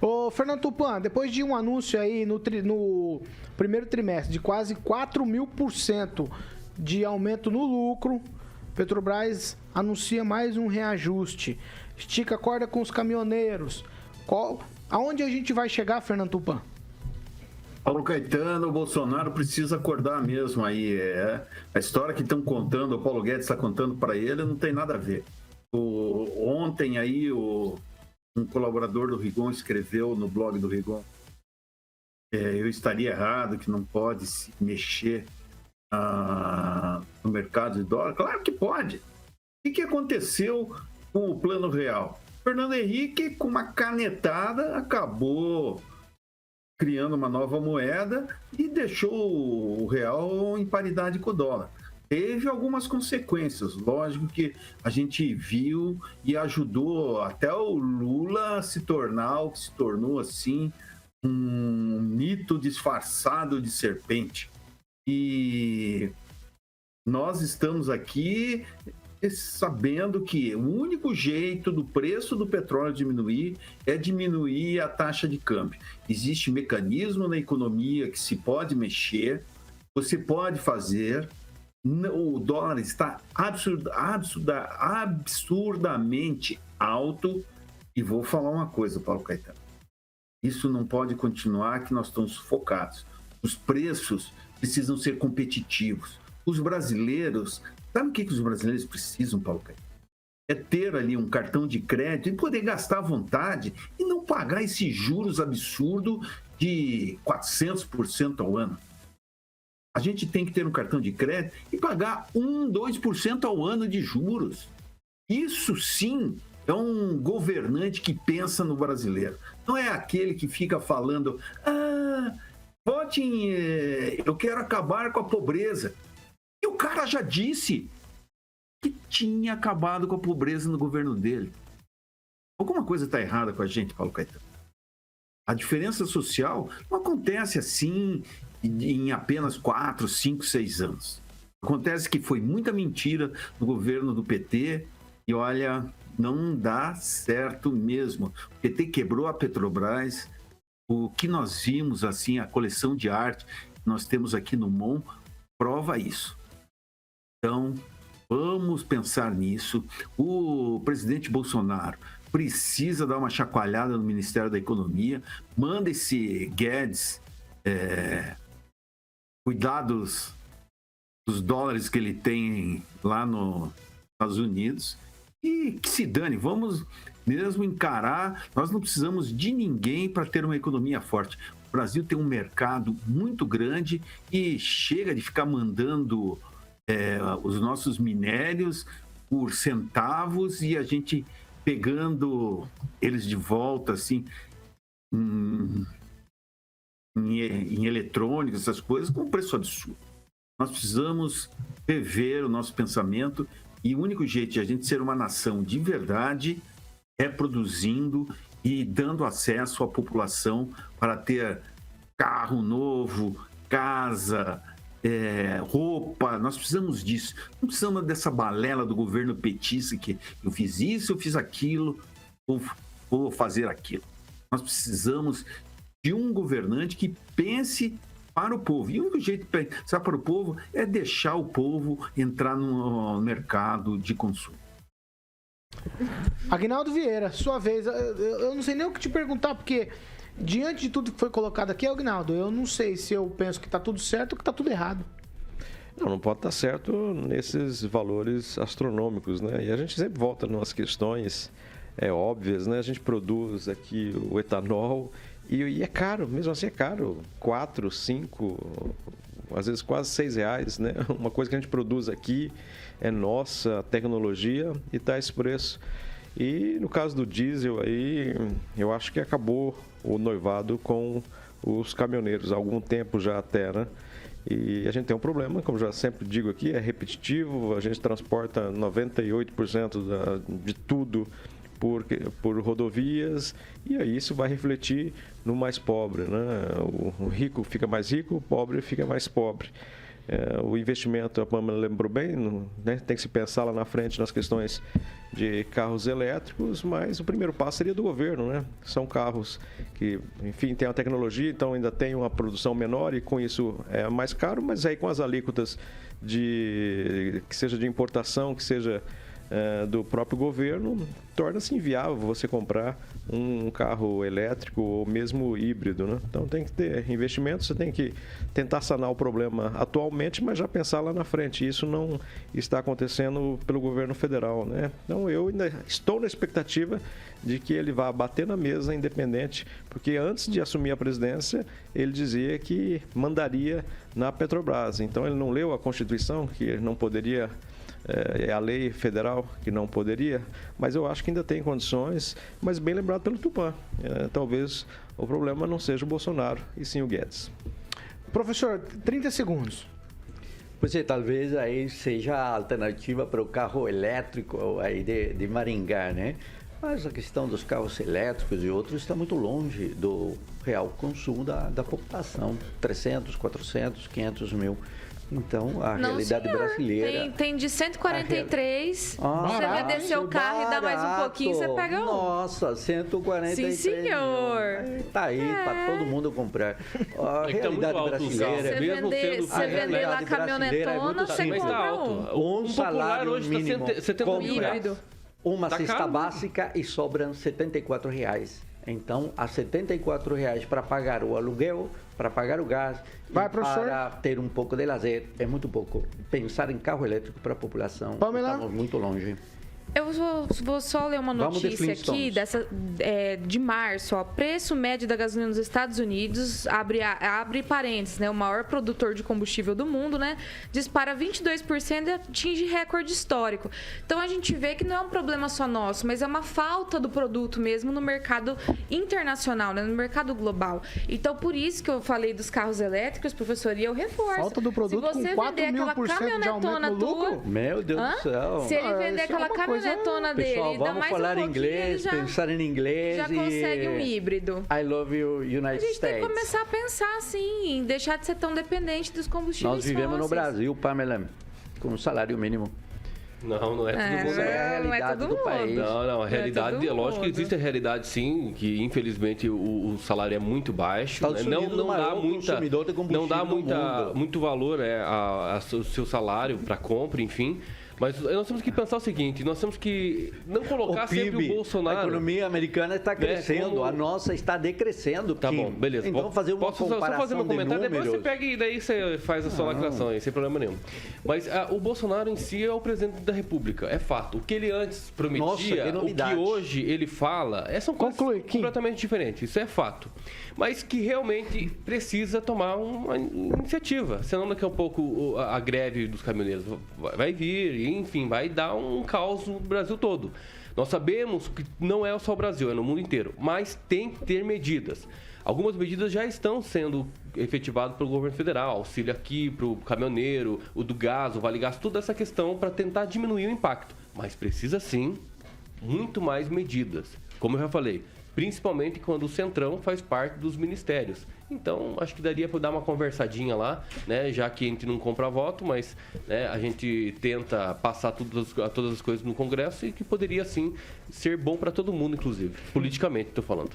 Ô, Fernando Tupan, depois de um anúncio aí no primeiro trimestre de quase 4.000% de aumento no lucro, Petrobras anuncia mais um reajuste. Estica a corda com os caminhoneiros. Aonde a gente vai chegar, Fernando Tupan? Paulo Caetano, o Bolsonaro precisa acordar mesmo aí. A história que estão contando, o Paulo Guedes está contando para ele, não tem nada a ver. Ontem aí, um colaborador do Rigon escreveu no blog do Rigon, eu estaria errado, que não pode se mexer no mercado de dólar. Claro que pode. O que aconteceu com o Plano Real? Fernando Henrique, com uma canetada, acabou criando uma nova moeda e deixou o real em paridade com o dólar. Teve algumas consequências, lógico que a gente viu e ajudou até o Lula a se tornar o que se tornou assim, um mito disfarçado de serpente. E nós estamos aqui sabendo que o único jeito do preço do petróleo diminuir é diminuir a taxa de câmbio. Existe mecanismo na economia que se pode mexer, você pode fazer. O dólar está absurdamente alto. E vou falar uma coisa, Paulo Caetano. Isso não pode continuar, que nós estamos sufocados. Os preços precisam ser competitivos. Os brasileiros... Sabe o que os brasileiros precisam, Paulo Caetano? É ter ali um cartão de crédito e poder gastar à vontade e não pagar esses juros absurdos de 400% ao ano. A gente tem que ter um cartão de crédito e pagar 2% ao ano de juros. Isso sim é um governante que pensa no brasileiro. Não é aquele que fica falando, votem, eu quero acabar com a pobreza. E o cara já disse que tinha acabado com a pobreza no governo dele. Alguma coisa está errada com a gente, Paulo Caetano. A diferença social não acontece assim em apenas 4, 5, 6 anos. Acontece que foi muita mentira no governo do PT e, olha, não dá certo mesmo. O PT quebrou a Petrobras. O que nós vimos, assim, a coleção de arte que nós temos aqui no MON, prova isso. Então, vamos pensar nisso. O presidente Bolsonaro precisa dar uma chacoalhada no Ministério da Economia, manda esse Guedes cuidar dos dólares que ele tem lá nos Estados Unidos e que se dane, vamos mesmo encarar. Nós não precisamos de ninguém para ter uma economia forte. O Brasil tem um mercado muito grande e chega de ficar mandando os nossos minérios por centavos e a gente pegando eles de volta assim em eletrônicos, essas coisas, com um preço absurdo. Nós precisamos rever o nosso pensamento e o único jeito de a gente ser uma nação de verdade é produzindo e dando acesso à população para ter carro novo, casa, roupa. Nós precisamos disso. Não precisamos dessa balela do governo petista que eu fiz isso, eu fiz aquilo, vou fazer aquilo. Nós precisamos de um governante que pense para o povo. E o único jeito de pensar para o povo é deixar o povo entrar no mercado de consumo. Aguinaldo Vieira, sua vez. Eu não sei nem o que te perguntar, porque diante de tudo que foi colocado aqui, Aguinaldo, eu não sei se eu penso que está tudo certo ou que está tudo errado. Não pode estar certo nesses valores astronômicos, né? E a gente sempre volta nas questões óbvias, né? A gente produz aqui o etanol e é caro, mesmo assim é caro, 4, 5, às vezes quase R$6, né? Uma coisa que a gente produz aqui é nossa tecnologia e está esse preço. E no caso do diesel aí, eu acho que acabou o noivado com os caminhoneiros, há algum tempo já até, né? E a gente tem um problema, como já sempre digo aqui, é repetitivo, a gente transporta 98% de tudo por rodovias, e aí isso vai refletir no mais pobre, né? O rico fica mais rico, o pobre fica mais pobre. O investimento, a Pamela lembrou bem, né? Tem que se pensar lá na frente nas questões de carros elétricos, mas o primeiro passo seria do governo, né? São carros que, enfim, tem a tecnologia, então ainda tem uma produção menor e com isso é mais caro, mas aí com as alíquotas que seja de importação, que seja do próprio governo, torna-se inviável você comprar um carro elétrico ou mesmo híbrido, né? Então tem que ter investimento, você tem que tentar sanar o problema atualmente, mas já pensar lá na frente. Isso não está acontecendo pelo governo federal, né? Então eu ainda estou na expectativa de que ele vá bater na mesa independente, porque antes de assumir a presidência, ele dizia que mandaria na Petrobras. Então ele não leu a Constituição, que ele não poderia... É a lei federal que não poderia, mas eu acho que ainda tem condições, mas bem lembrado pelo Tupã. Talvez o problema não seja o Bolsonaro, e sim o Guedes. Professor, 30 segundos. Pois é, talvez aí seja a alternativa para o carro elétrico aí de Maringá, né? Mas a questão dos carros elétricos e outros está muito longe do real consumo da população. 300, 400, 500 mil. Então, a realidade brasileira... Tem de 143, você vender seu carro e dá mais um pouquinho, você pega um. Nossa, 143 Sim, senhor. Tá aí para todo mundo comprar. A realidade brasileira... Você vender lá caminhonetona, você compra um. Um salário hoje mínimo híbrido. Uma cesta básica e sobram R$74. Então, há R$74 para pagar o aluguel, para pagar o gás, para ter um pouco de lazer. É muito pouco. Pensar em carro elétrico para a população, estamos muito longe. Eu vou só ler uma notícia aqui de março. Ó, preço médio da gasolina nos Estados Unidos, abre parênteses, né? O maior produtor de combustível do mundo, né? Dispara 22% e atinge recorde histórico. Então a gente vê que não é um problema só nosso, mas é uma falta do produto mesmo no mercado internacional, né? No mercado global. Então por isso que eu falei dos carros elétricos, professor, e eu reforço. Falta do produto com 4.000% de aumento no lucro? Meu Deus do céu. Se ele vender aquela caminhonetona dele, pessoal, dá mais falar um pouquinho, inglês, pensar em inglês, já consegue um híbrido. I love you, United States. A gente tem que começar a pensar assim, em deixar de ser tão dependente dos combustíveis fósseis. Nós vivemos no Brasil, Pamela, com um salário mínimo. Não é todo mundo. É a realidade do país. Não, a realidade, é lógico que existe a realidade sim, que infelizmente o salário é muito baixo, né? não dá muito valor ao seu salário para compra, enfim. Mas nós temos que pensar o seguinte, nós temos que não colocar sempre o Bolsonaro... A economia americana está crescendo, a nossa está decrescendo. Tá bom, beleza. Então fazer uma comparação só fazer meu comentário, de números. Depois você pega e daí você faz a sua lacração aí, sem problema nenhum. Mas o Bolsonaro em si é o presidente da República, é fato. O que ele antes prometia, o que hoje ele fala, são coisas completamente diferentes, isso é fato. Mas que realmente precisa tomar uma iniciativa, senão daqui a pouco a greve dos caminhoneiros vai vir, enfim, vai dar um caos no Brasil todo. Nós sabemos que não é só o Brasil, é no mundo inteiro, mas tem que ter medidas. Algumas medidas já estão sendo efetivadas pelo governo federal, auxílio aqui para o caminhoneiro, o do gás, o Vale Gás, toda essa questão para tentar diminuir o impacto. Mas precisa sim, muito mais medidas. Como eu já falei, principalmente quando o Centrão faz parte dos ministérios. Então, acho que daria para dar uma conversadinha lá, né? Já que a gente não compra voto, mas né, a gente tenta passar todas as coisas no Congresso e que poderia, sim, ser bom para todo mundo, inclusive, politicamente, estou falando.